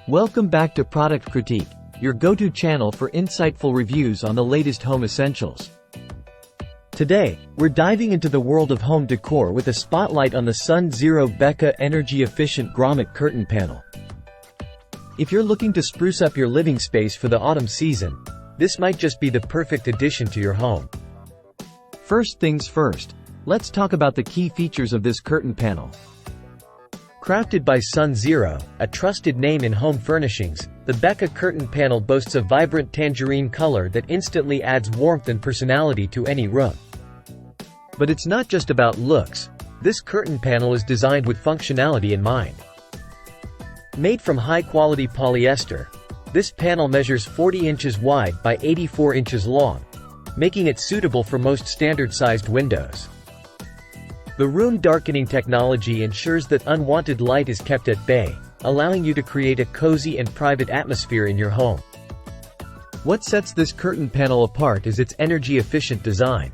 Welcome back to Product Critique, your go-to channel for insightful reviews on the latest home essentials. Today, we're diving into the world of home decor with a spotlight on the Sun Zero Becca energy-efficient grommet curtain panel. If you're looking to spruce up your living space for the autumn season, this might just be the perfect addition to your home. First things first, let's talk about the key features of this curtain panel. Crafted by Sun Zero, a trusted name in home furnishings, the Becca curtain panel boasts a vibrant tangerine color that instantly adds warmth and personality to any room. But it's not just about looks. This curtain panel is designed with functionality in mind. Made from high-quality polyester, this panel measures 40 inches wide by 84 inches long, making it suitable for most standard-sized windows. The room darkening technology ensures that unwanted light is kept at bay, allowing you to create a cozy and private atmosphere in your home. What sets this curtain panel apart is its energy-efficient design.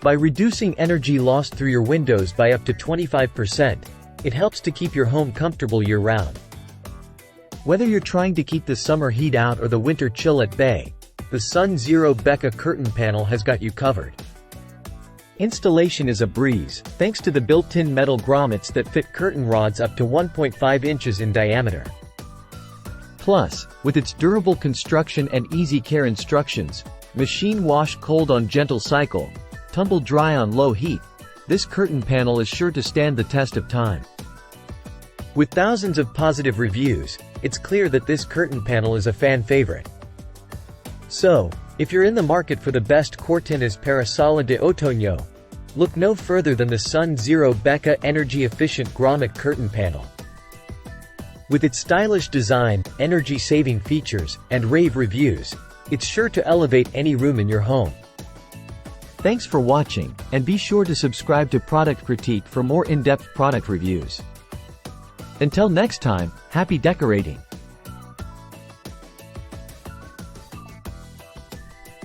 By reducing energy lost through your windows by up to 25%, it helps to keep your home comfortable year-round. Whether you're trying to keep the summer heat out or the winter chill at bay, the Sun Zero Becca curtain panel has got you covered. Installation is a breeze, thanks to the built-in metal grommets that fit curtain rods up to 1.5 inches in diameter. Plus, with its durable construction and easy care instructions, machine wash cold on gentle cycle, tumble dry on low heat, this curtain panel is sure to stand the test of time. With thousands of positive reviews, it's clear that this curtain panel is a fan favorite. So, if you're in the market for the best Cortinas para Sala de Otoño, look no further than the Sun Zero Becca energy-efficient grommet curtain panel. With its stylish design, energy-saving features, and rave reviews, it's sure to elevate any room in your home. Thanks for watching, and be sure to subscribe to Product Critique for more in-depth product reviews. Until next time, happy decorating!